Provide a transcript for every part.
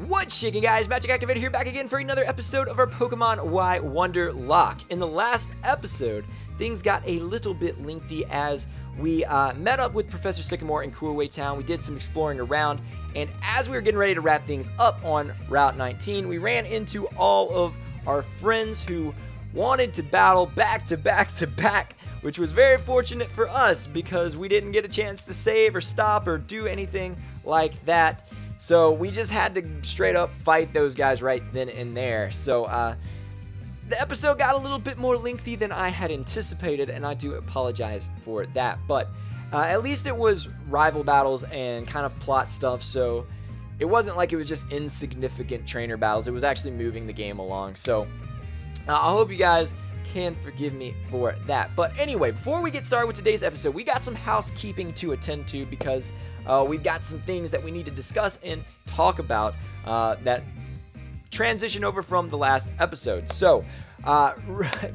What's shaking, guys? Magic Activator here, back again for another episode of our Pokemon Y Wonderlocke. In the last episode, things got a little bit lengthy as we met up with Professor Sycamore in Coolway Town. We did some exploring around, and as we were getting ready to wrap things up on Route 19, we ran into all of our friends who wanted to battle back to back to back, which was very fortunate for us because we didn't get a chance to save or stop or do anything like that. So we just had to straight up fight those guys right then and there. So the episode got a little bit more lengthy than I had anticipated, and I do apologize for that. But at least it was rival battles and kind of plot stuff, so it wasn't like it was just insignificant trainer battles. It was actually moving the game along. So I hope you guys can forgive me for that. But anyway, before we get started with today's episode, we got some housekeeping to attend to because we've got some things that we need to discuss and talk about that transition over from the last episode. So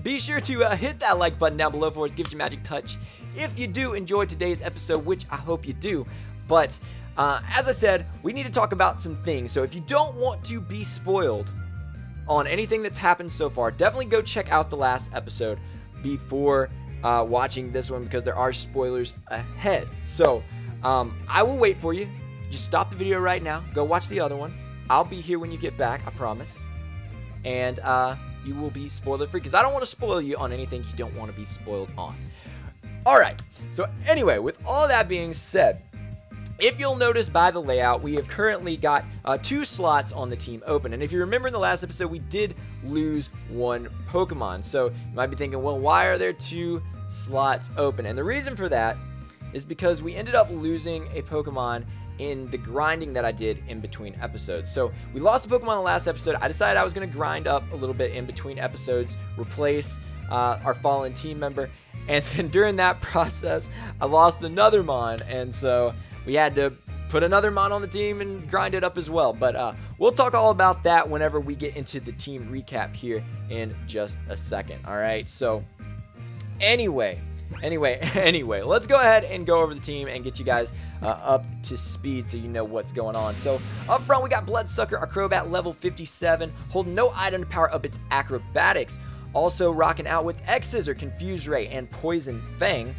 be sure to hit that like button down below for us, give it your magic touch if you do enjoy today's episode, which I hope you do. But as I said, we need to talk about some things. So if you don't want to be spoiled on anything that's happened so far, definitely go check out the last episode before watching this one because there are spoilers ahead. So I will wait for you. Just stop the video right now, go watch the other one. I'll be here when you get back, I promise, and you will be spoiler free because I don't want to spoil you on anything you don't want to be spoiled on. Alright, so anyway, with all that being said, if you'll notice by the layout, we have currently got 2 slots on the team open. And if you remember in the last episode, we did lose 1 Pokemon. So you might be thinking, well, why are there 2 slots open? And the reason for that is because we ended up losing a Pokemon in the grinding that I did in between episodes. So we lost a Pokemon in the last episode. I decided I was going to grind up a little bit in between episodes, replace our fallen team member. And then during that process, I lost another Mon. And so we had to put another Mon on the team and grind it up as well. But we'll talk all about that whenever we get into the team recap here in just a second. All right, so anyway, let's go ahead and go over the team and get you guys up to speed so you know what's going on. So up front, we got Bloodsucker, our Crobat, level 57, holding no item to power up its acrobatics. Also rocking out with X-Scissor, Confuse Ray, and Poison Fang.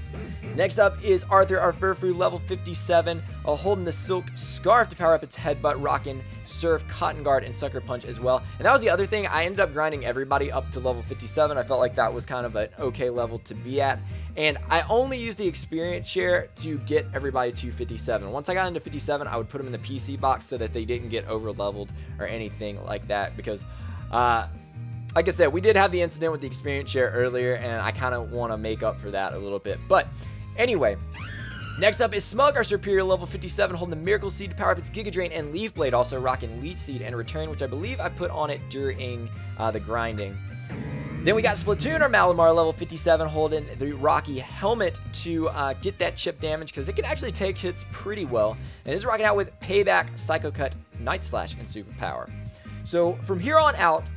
Next up is Arthur, our Furfrou, level 57, holding the Silk Scarf to power up its Headbutt, rocking Surf, Cotton Guard, and Sucker Punch as well. And that was the other thing. I ended up grinding everybody up to level 57. I felt like that was kind of an okay level to be at. And I only used the experience share to get everybody to 57. Once I got into 57, I would put them in the PC box so that they didn't get over leveled or anything like that because like I said, we did have the incident with the experience share earlier, and I kind of want to make up for that a little bit. But anyway, next up is Smug, our Superior, level 57, holding the Miracle Seed to power up its Giga Drain and Leaf Blade, also rocking Leech Seed and Return, which I believe I put on it during the grinding. Then we got Splatoon, our Malamar, level 57, holding the Rocky Helmet to get that chip damage because it can actually take hits pretty well. And it's rocking out with Payback, Psycho Cut, Night Slash, and Superpower. So from here on out,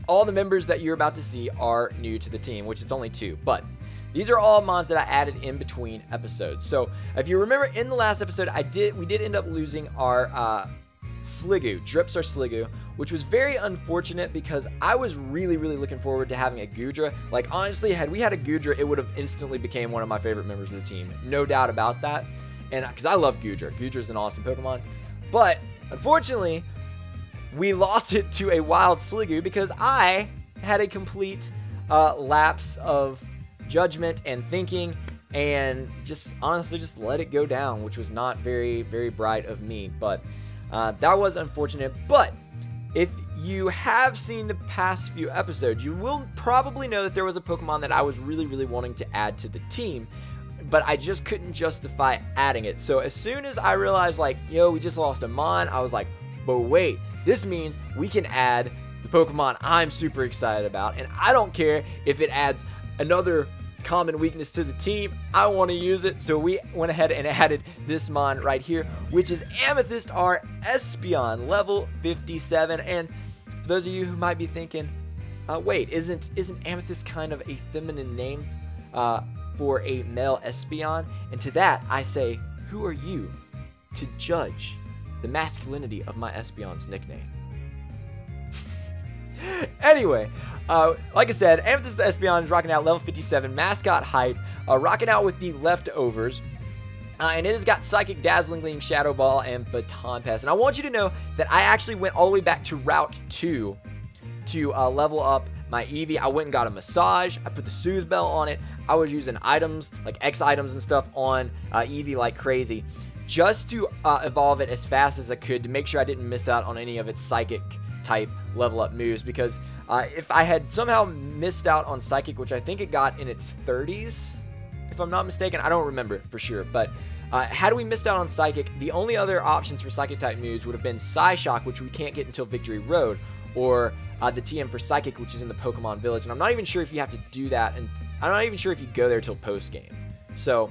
all the members that you're about to see are new to the team, which it's only 2, but these are all mons that I added in between episodes. So if you remember in the last episode, we did end up losing our Sliggoo, Drips our Sliggoo, which was very unfortunate because I was really looking forward to having a Goodra. Like honestly, had we had a Goodra, it would have instantly became one of my favorite members of the team, no doubt about that. And because I love Goodra, Goodra's an awesome Pokemon, but unfortunately, we lost it to a wild Sliggoo because I had a complete lapse of judgment and thinking and just honestly just let it go down, which was not very bright of me. But that was unfortunate. But if you have seen the past few episodes, you will probably know that there was a Pokemon that I was really wanting to add to the team, but I just couldn't justify adding it. So as soon as I realized, like, yo, we just lost a Mon, I was like, but wait, this means we can add the Pokemon I'm super excited about, and I don't care if it adds another common weakness to the team. I want to use it, so we went ahead and added this Mon right here, which is Amethyst, our Espeon, level 57. And for those of you who might be thinking, wait, isn't Amethyst kind of a feminine name for a male Espeon? And to that, I say, who are you to judge the masculinity of my Espeon's nickname. Anyway, like I said, Amethyst Espeon is rocking out level 57, mascot height, rocking out with the leftovers. And it has got Psychic, Dazzling Gleam, Shadow Ball, and Baton Pass. And I want you to know that I actually went all the way back to Route 2 to level up my Eevee. I went and got a massage. I put the Soothe Bell on it. I was using items, like X items and stuff on Eevee like crazy, just to evolve it as fast as I could to make sure I didn't miss out on any of its Psychic type level up moves. Because if I had somehow missed out on Psychic, which I think it got in its 30s, if I'm not mistaken, I don't remember for sure, but had we missed out on Psychic, the only other options for Psychic type moves would have been Psyshock, which we can't get until Victory Road, or the TM for Psychic, which is in the Pokemon Village. And I'm not even sure if you have to do that, and I'm not even sure if you go there till post game. So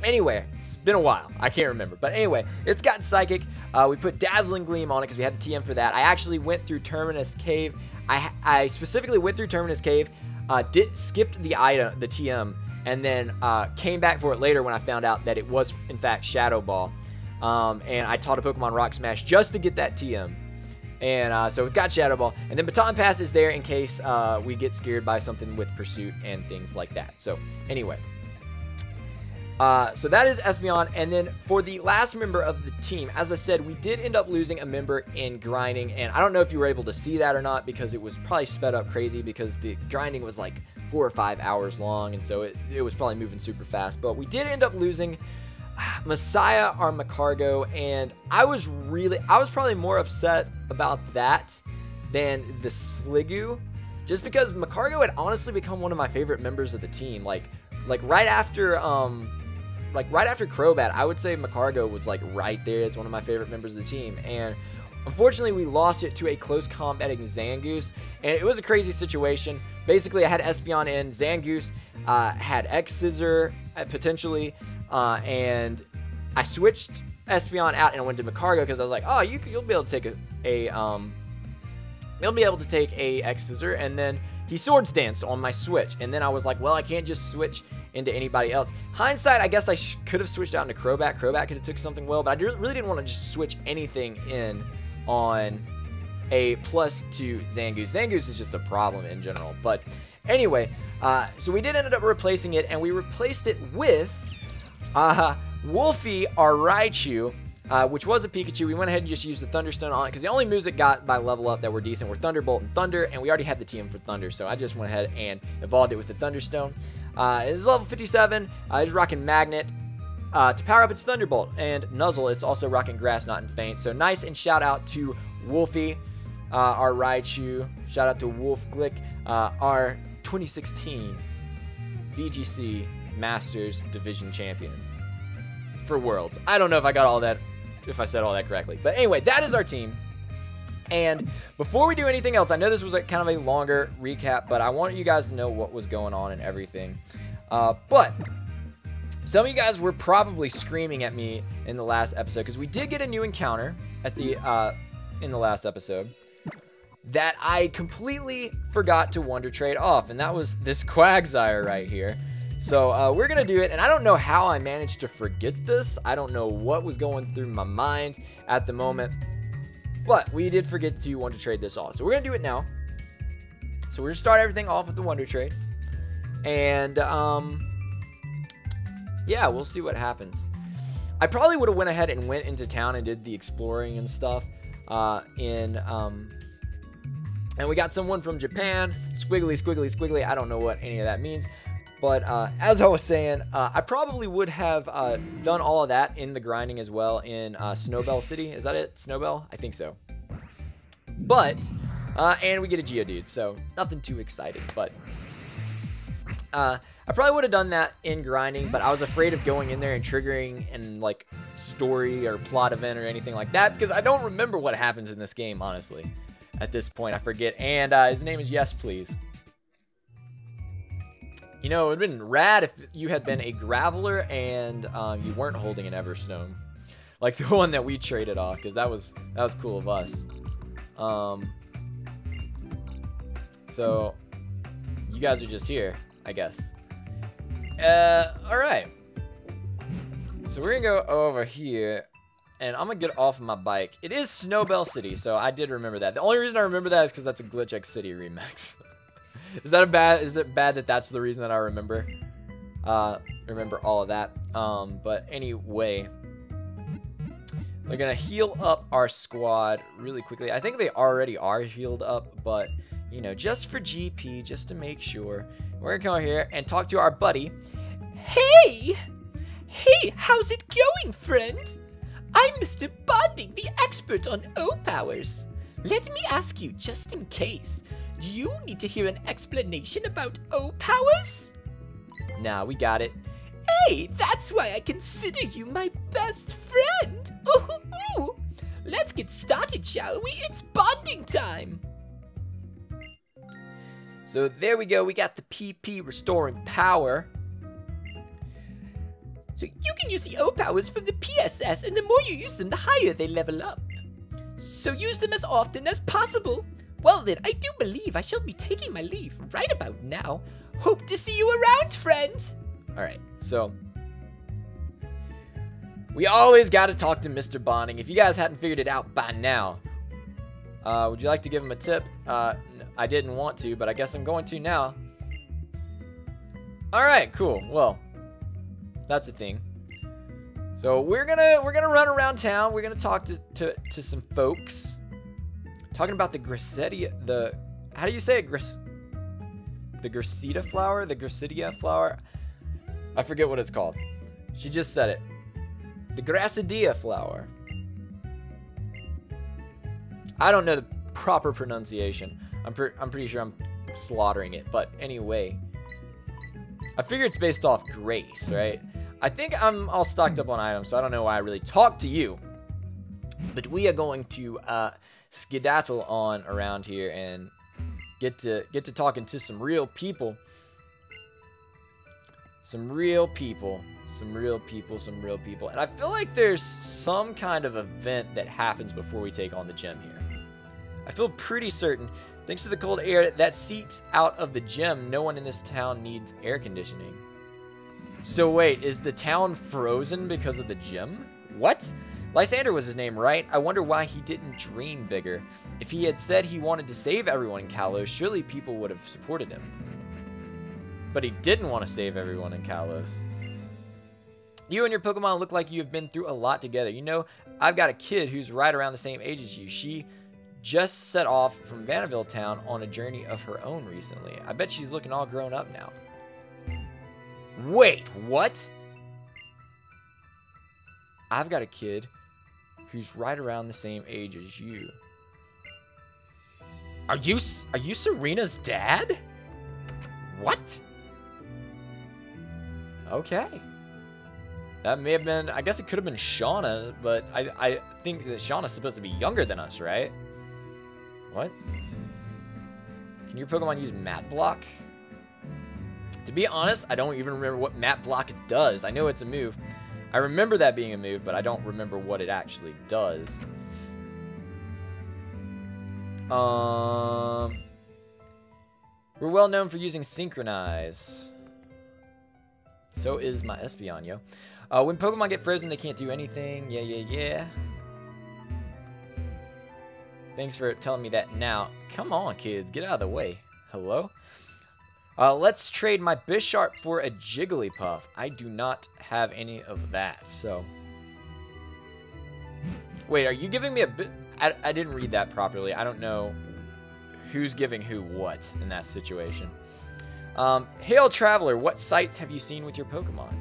anyway, it's been a while. I can't remember. But anyway, it's got Psychic. We put Dazzling Gleam on it because we had the TM for that. I actually went through Terminus Cave. I specifically went through Terminus Cave, skipped the TM, and then came back for it later when I found out that it was, in fact, Shadow Ball. And I taught a Pokemon Rock Smash just to get that TM. And so it's got Shadow Ball. And then Baton Pass is there in case we get scared by something with Pursuit and things like that. So anyway. So that is Espeon. And then for the last member of the team, as I said, we did end up losing a member in grinding. And I don't know if you were able to see that or not, because it was probably sped up crazy because the grinding was like 4 or 5 hours long, and so it was probably moving super fast. But we did end up losing Messiah, our Macargo, and I was probably more upset about that than the Sliggoo, just because Macargo had honestly become one of my favorite members of the team. Like right after Crobat, I would say Macargo was like right there as one of my favorite members of the team. And unfortunately, we lost it to a close combating Zangoose, and it was a crazy situation. Basically, I had Espeon in, Zangoose had X-Scissor potentially, and I switched Espeon out and I went to Macargo because I was like, oh, you'll be able to take a X-Scissor, and then he Swords Danced on my switch, and then I was like, well, I can't just switch into anybody else. Hindsight, I guess I could have switched out into Crobat. Crobat could have took something well, but I really didn't want to just switch anything in on a +2 Zangoose. Zangoose is just a problem in general. But anyway, so we did end up replacing it, and we replaced it with Wolfie, our Raichu, which was a Pikachu. We went ahead and just used the Thunderstone on it because the only moves it got by level up that were decent were Thunderbolt and Thunder, and we already had the TM for Thunder, so I just went ahead and evolved it with the Thunderstone. It's level 57. It's rocking Magnet to power up its Thunderbolt, and Nuzzle is also rocking Grass Knot and Faint. So nice, and shout out to Wolfie, our Raichu. Shout out to Wolf Glick, our 2016 VGC Masters Division Champion for Worlds. I don't know if I got all that, if I said all that correctly. But anyway, that is our team. And before we do anything else, I know this was kind of a longer recap, but I want you guys to know what was going on and everything. But some of you guys were probably screaming at me in the last episode because we did get a new encounter at the in the last episode that I completely forgot to Wonder Trade off, and that was this Quagsire right here. So we're gonna do it, and I don't know how I managed to forget this. I don't know what was going through my mind at the moment, but we did forget to Wonder Trade this off. So we're gonna do it now. So we're gonna start everything off with the Wonder Trade, and yeah, we'll see what happens. I probably would have went ahead and went into town and did the exploring and stuff and we got someone from Japan, squiggly, squiggly, squiggly. I don't know what any of that means. But as I was saying, I probably would have done all of that in the grinding as well in Snowbelle City. Is that it? Snowbelle? I think so. But, and we get a Geodude, so nothing too exciting. But I probably would have done that in grinding, but I was afraid of going in there and triggering an like story or plot event or anything like that, because I don't remember what happens in this game, honestly. At this point, I forget. And his name is Yes Please. You know, it would have been rad if you had been a Graveler and you weren't holding an Everstone, like the one that we traded off, because that was cool of us. So you guys are just here, I guess. All right. So we're gonna go over here. and I'm gonna get off my bike. It is Snowbelle City, so I did remember that. The only reason I remember that is because that's a Glitch X City remix. Is it bad that that's the reason that I remember? Remember all of that. But anyway, we're gonna heal up our squad really quickly. I think they already are healed up, but you know, just for GP, just to make sure, we're gonna come over here and talk to our buddy. Hey! Hey, how's it going, friend? I'm Mr. Bonding, the expert on O-powers. Let me ask you, just in case, do you need to hear an explanation about O-powers? Nah, we got it. Hey, that's why I consider you my best friend. Ooh. Let's get started, shall we? It's bonding time. So there we go. We got the PP restoring power. So you can use the O-powers from the PSS, and the more you use them, the higher they level up. So use them as often as possible. Well then, I do believe I shall be taking my leave right about now. Hope to see you around, friend. Alright, so we always got to talk to Mr. Bonding. If you guys hadn't figured it out by now, would you like to give him a tip? I didn't want to, but I guess I'm going to now. Alright, cool. Well, that's a thing. So we're gonna run around town. We're gonna talk to some folks. Talking about the Grisedia, how do you say it? The Grisedia flower? The Grisedia flower? I forget what it's called. She just said it. The Grisedia flower. I don't know the proper pronunciation. I'm pretty sure I'm slaughtering it. But anyway, I figure it's based off grace, right? I think I'm all stocked up on items, so I don't know why I really talk to you. But we are going to skedaddle on around here and get to talking to some real people. Some real people. And I feel like there's some kind of event that happens before we take on the gym here. I feel pretty certain, thanks to the cold air that seeps out of the gym, no one in this town needs air conditioning. So wait, is the town frozen because of the gym? What? Lysander was his name, right? I wonder why he didn't dream bigger. If he had said he wanted to save everyone in Kalos, surely people would have supported him. But he didn't want to save everyone in Kalos. You and your Pokemon look like you have been through a lot together. You know, I've got a kid who's right around the same age as you. She just set off from Vanderbilt town on a journey of her own recently. I bet she's looking all grown up now. Wait, what? I've got a kid who's right around the same age as you. Are you Serena's dad? What? Okay. That may have been, I guess it could have been Shauna, but I think that Shauna's supposed to be younger than us, right? What? Can your Pokemon use Mat Block? To be honest, I don't even remember what Mat Block does. I know it's a move. I remember that being a move, but I don't remember what it actually does. We're well known for using Synchronize. So is my Espeonio. When Pokemon get frozen, they can't do anything. Yeah. Thanks for telling me that now. Come on, kids. Get out of the way. Hello? Let's trade my Bisharp for a Jigglypuff. I do not have any of that, so... Wait, are you giving me a bit... I didn't read that properly. I don't know who's giving who what in that situation. Hail, Traveler. What sights have you seen with your Pokemon?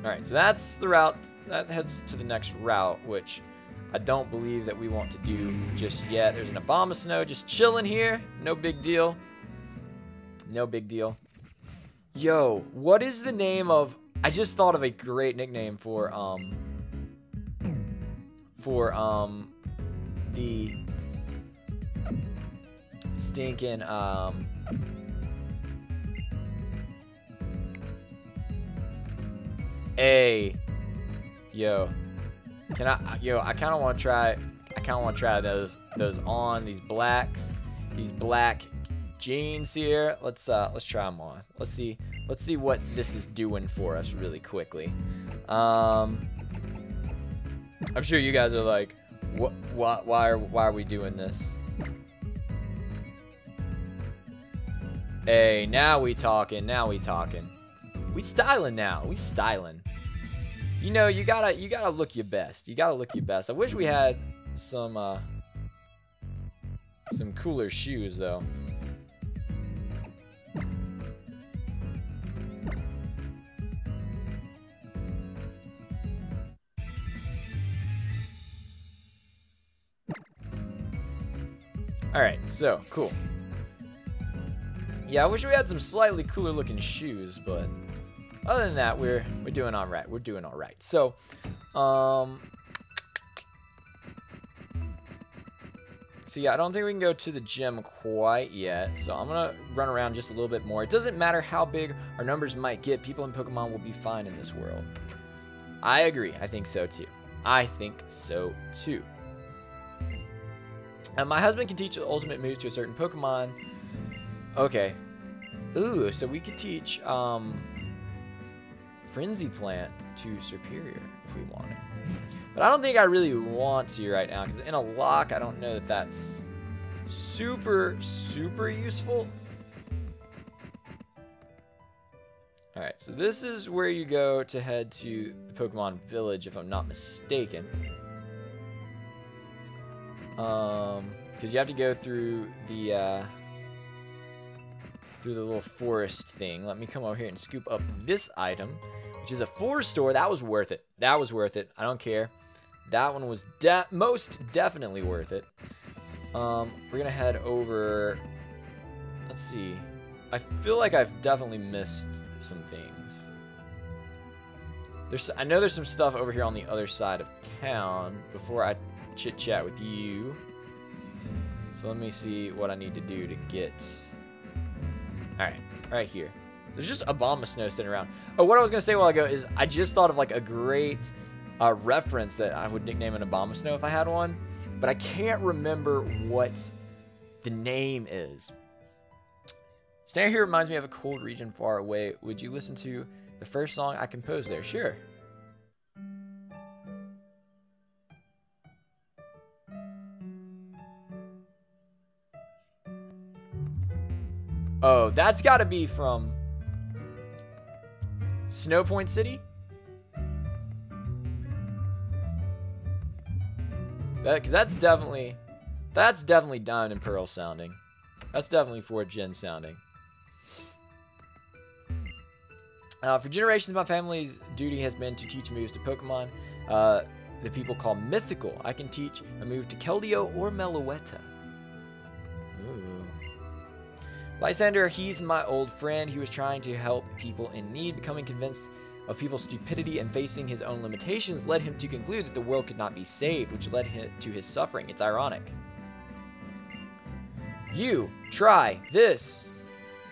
Alright, so that's the route. That heads to the next route, which... I don't believe that we want to do just yet. There's an Abomasnow just chilling here. No big deal. No big deal. Yo, what is the name of... I just thought of a great nickname for the stinking, yo. Can I, I kind of want to try, those on, these black jeans here. Let's try them on. Let's see what this is doing for us really quickly. I'm sure you guys are like, why are we doing this? Hey, now we talking. We styling now. We styling. You know, you gotta look your best. I wish we had some cooler shoes though. Alright, so cool. Yeah, I wish we had some slightly cooler looking shoes, but other than that, we're doing all right. So, so yeah, I don't think we can go to the gym quite yet. So I'm gonna run around just a little bit more. It doesn't matter how big our numbers might get. People in Pokemon will be fine in this world. I agree. I think so too. My husband can teach ultimate moves to a certain Pokemon. Okay. Ooh, so we could teach Frenzy Plant to Superior if we wanted. But I don't think I really want to right now, because in a lock, I don't know that that's super useful. Alright, so this is where you go to head to the Pokemon Village, if I'm not mistaken. Because you have to go through the little forest thing. Let me come over here and scoop up this item, which is a forest store. That was worth it. I don't care. That one was most definitely worth it. We're gonna head over. Let's see. I feel like I've definitely missed some things. I know there's some stuff over here on the other side of town before I chit chat with you. So let me see what I need to do to get. Alright, right here. There's just Abomasnow sitting around. Oh, what I was going to say a while ago is I just thought of like a great reference that I would nickname an Abomasnow if I had one. But I can't remember what the name is. Standing here reminds me of a cold region far away. Would you listen to the first song I composed there? Sure. Oh, that's got to be from Snowpoint City? Because that's definitely Diamond and Pearl sounding. That's definitely 4th Gen sounding. For generations, my family's duty has been to teach moves to Pokemon that people call mythical. I can teach a move to Keldeo or Meloetta. Ooh. Lysander, he's my old friend. He was trying to help people in need. Becoming convinced of people's stupidity and facing his own limitations led him to conclude that the world could not be saved, which led him to his suffering. It's ironic. You try this.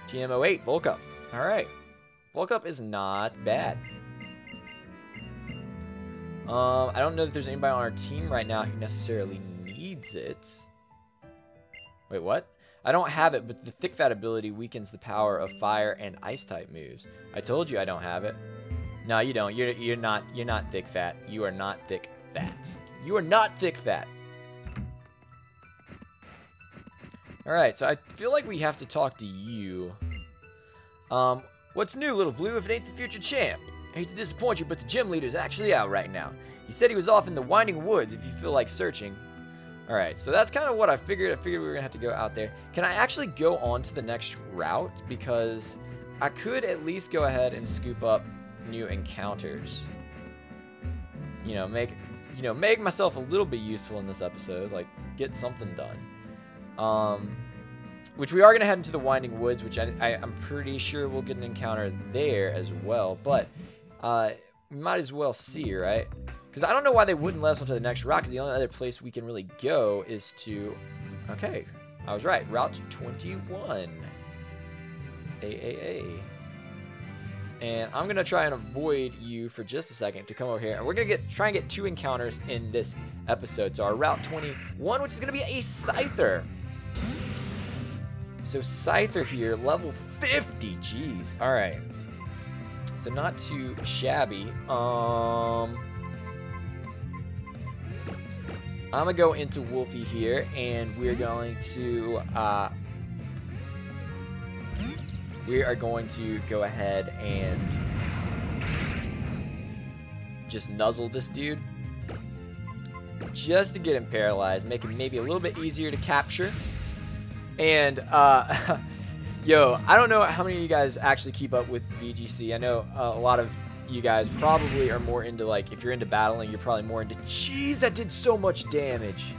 TM08, bulk up. Alright. Bulk up is not bad. I don't know that there's anybody on our team right now who necessarily needs it. Wait, what? I don't have it, but the Thick Fat ability weakens the power of fire and ice type moves. I told you I don't have it. No, you don't. You're not thick fat. You are not thick fat. You are not thick fat. Alright, so I feel like we have to talk to you. What's new, little blue, if it ain't the future champ? I hate to disappoint you, but the gym leader's actually out right now. He said he was off in the winding woods if you feel like searching. Alright, so that's kind of what I figured. I figured we were going to have to go out there. Can I actually go on to the next route? Because I could at least go ahead and scoop up new encounters. Make myself a little bit useful in this episode. Like, get something done. Which we are going to head into the Winding Woods, which I'm pretty sure we'll get an encounter there as well. But we might as well see, right? Because I don't know why they wouldn't let us onto the next route, because the only other place we can really go is to... Okay, I was right. Route 21. AAA. And I'm going to try and avoid you for just a second to come over here. And we're going to try and get 2 encounters in this episode. So our Route 21, which is going to be a Scyther. So Scyther here, level 50. Jeez. All right. So not too shabby. I'm gonna go into Wolfie here, and we are going to go ahead and just nuzzle this dude, just to get him paralyzed, make him maybe a little bit easier to capture. And yo, I don't know how many of you guys actually keep up with VGC. I know a lot of you guys probably are more into, like, if you're into battling, you're probably more into, jeez, that did so much damage.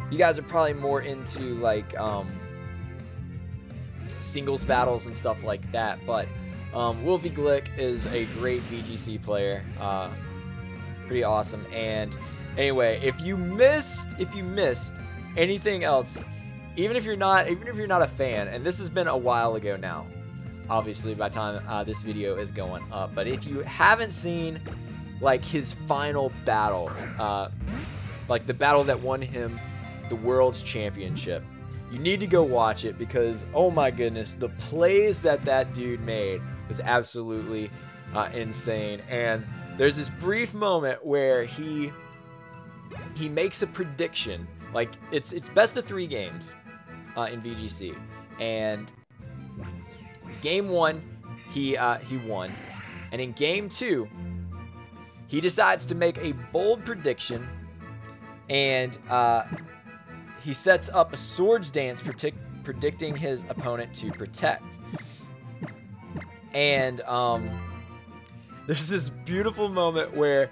You guys are probably more into, like, singles battles and stuff like that. But Wolfie Glick is a great VGC player, pretty awesome. And anyway, if you missed anything else, even if you're not a fan, and this has been a while ago now, obviously by the time this video is going up, but if you haven't seen, like, his final battle, like the battle that won him the World's Championship, you need to go watch it, because oh my goodness, the plays that dude made was absolutely insane. And there's this brief moment where he makes a prediction. Like, it's best of 3 games in VGC, and game 1 he won, and in game 2 he decides to make a bold prediction, and he sets up a swords dance predicting his opponent to protect. And there's this beautiful moment where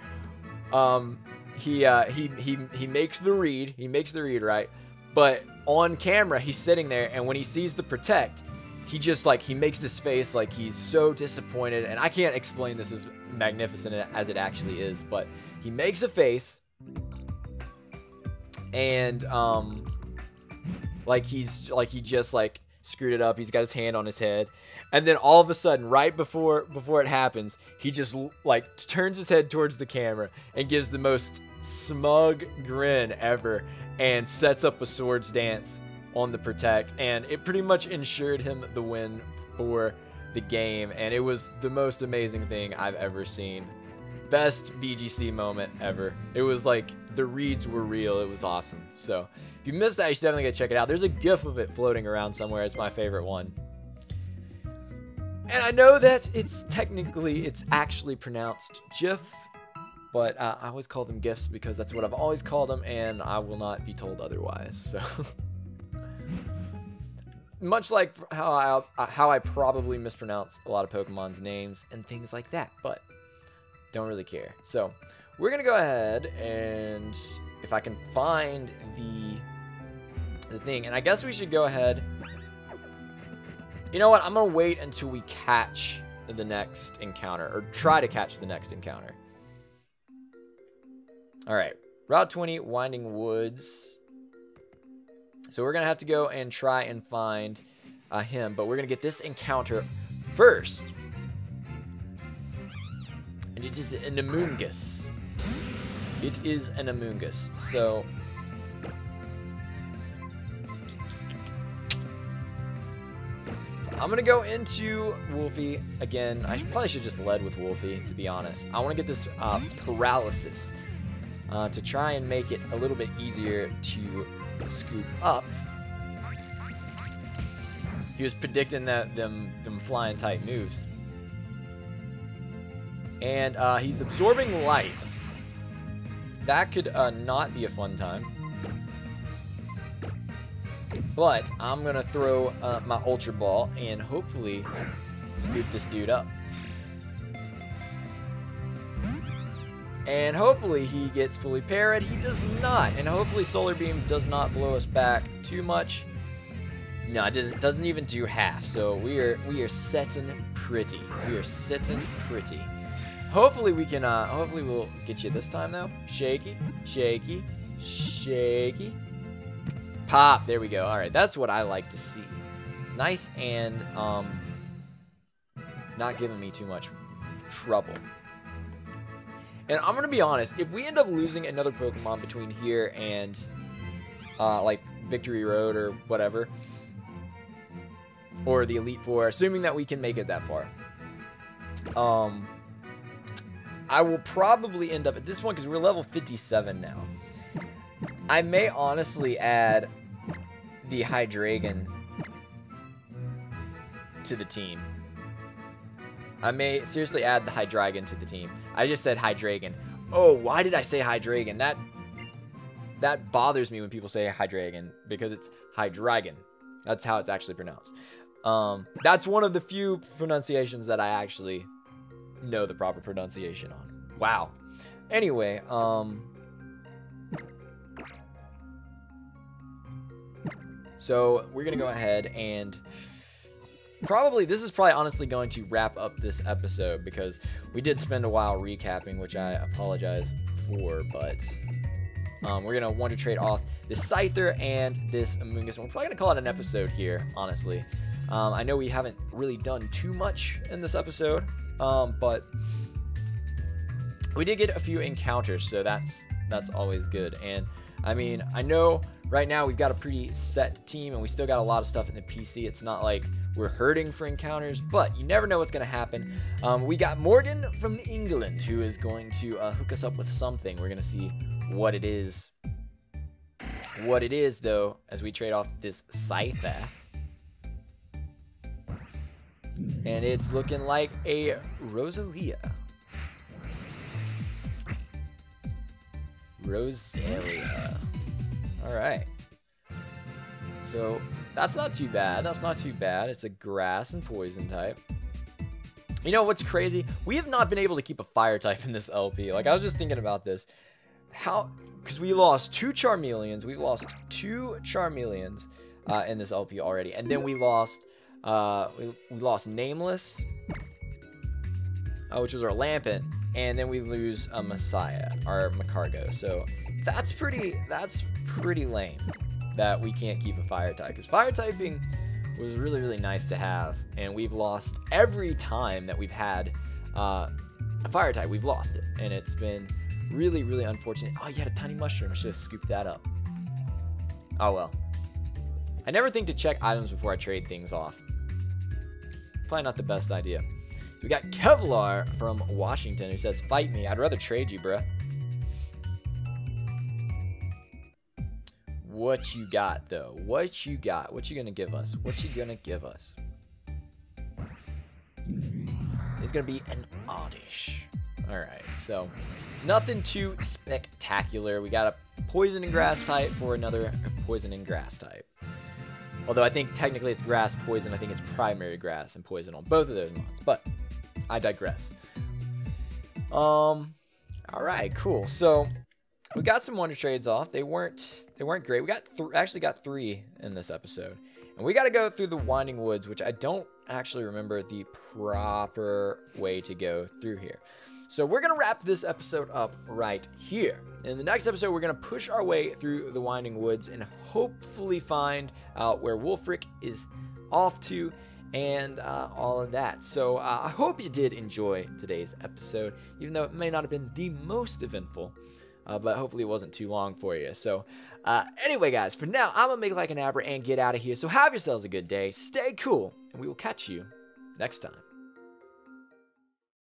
he makes the read, right? But on camera, he's sitting there, and when he sees the protect, he just, like, he makes this face like he's so disappointed. And I can't explain this as magnificent as it actually is, but he makes a face, and like he just, like, screwed it up. He's got his hand on his head, and then all of a sudden, right before it happens, he just, like, turns his head towards the camera and gives the most smug grin ever, and sets up a swords dance on the protect, and it pretty much ensured him the win for the game. And it was the most amazing thing I've ever seen. Best VGC moment ever. It was like, the reads were real. It was awesome. So if you missed that, you should definitely go check it out. There's a gif of it floating around somewhere. It's my favorite one. And I know that it's actually pronounced GIF, but I always call them GIFs because that's what I've always called them, and I will not be told otherwise. So much like how I probably mispronounce a lot of Pokemon's names and things like that, but don't really care. So we're gonna go ahead, and if I can find the thing, and I guess we should go ahead. You know what? I'm gonna wait until we catch the next encounter, or try to catch the next encounter. All right, Route 20, Winding Woods. So we're gonna have to go and try and find him, but we're gonna get this encounter first. And it is an Amoonguss. It is an Amoonguss. So I'm gonna go into Wolfie again. I probably should just led with Wolfie, to be honest. I want to get this paralysis to try and make it a little bit easier to scoop up. He was predicting that them flying type moves. And he's absorbing light. That could not be a fun time. But I'm going to throw my Ultra Ball and hopefully scoop this dude up. And hopefully he gets fully parried. He does not. And hopefully Solar Beam does not blow us back too much. No, it doesn't even do half. So we are sitting pretty. We are sitting pretty. Hopefully we can, hopefully we'll get you this time though. Shaky, shaky, shaky. Pop, there we go. All right, that's what I like to see. Nice, and not giving me too much trouble. And I'm gonna be honest, if we end up losing another Pokemon between here and like Victory Road or whatever, or the Elite Four, assuming that we can make it that far. I will probably end up at this point, because we're level 57 now. I may honestly add the Hydreigon to the team. I may seriously add the Hydreigon to the team. I just said Hydreigon. Oh, why did I say Hydreigon? That bothers me when people say Hydreigon, because it's Hydreigon. That's how it's actually pronounced. That's one of the few pronunciations that I actually know the proper pronunciation on. Wow. Anyway, so we're gonna go ahead and this is probably honestly going to wrap up this episode, because we did spend a while recapping, which I apologize for, but we're gonna want to trade off this Scyther and this Amoonguss. We're probably gonna call it an episode here, honestly. I know we haven't really done too much in this episode, but we did get a few encounters, so that's always good. And I mean, I know right now we've got a pretty set team, and we still got a lot of stuff in the PC. It's not like we're hurting for encounters, but you never know what's going to happen. We got Morgan from England, who is going to hook us up with something. We're going to see what it is. What it is, though, as we trade off this Scyther. And it's looking like a Rosalia. Rosalia. Alright. So, that's not too bad. That's not too bad. It's a grass and poison type. You know what's crazy? We have not been able to keep a fire type in this LP. Like, I was just thinking about this. How... Because we lost 2 Charmeleons. We lost 2 Charmeleons in this LP already. And then we lost... we lost Nameless, which was our Lampent, and then we lose a Messiah, our Macargo. So that's pretty lame that we can't keep a fire type, because fire typing was really, really nice to have, and we've lost every time that we've had a fire type. We've lost it, and it's been really, really unfortunate. Oh, you had a tiny mushroom. I should have scooped that up. Oh well. I never think to check items before I trade things off. Probably not the best idea. So we got Kevlar from Washington, who says, "Fight me. I'd rather trade you, bruh." What you got, though? What you got? What you gonna give us? What you gonna give us? It's gonna be an Oddish. Alright, so nothing too spectacular. We got a Poison and Grass type for another Poison and Grass type. Although I think technically it's Grass, Poison. I think it's Primary Grass and Poison on both of those mods. But I digress. Alright, cool. So we got some Wonder Trades off. They weren't great. We got actually got 3 in this episode. And we got to go through the Winding Woods, which I don't actually remember the proper way to go through here. So we're going to wrap this episode up right here. In the next episode, we're going to push our way through the Winding Woods and hopefully find out where Wulfric is off to and all of that. So I hope you did enjoy today's episode, even though it may not have been the most eventful, but hopefully it wasn't too long for you. So anyway, guys, for now, I'm going to make like an Abra and get out of here. So have yourselves a good day, stay cool, and we will catch you next time.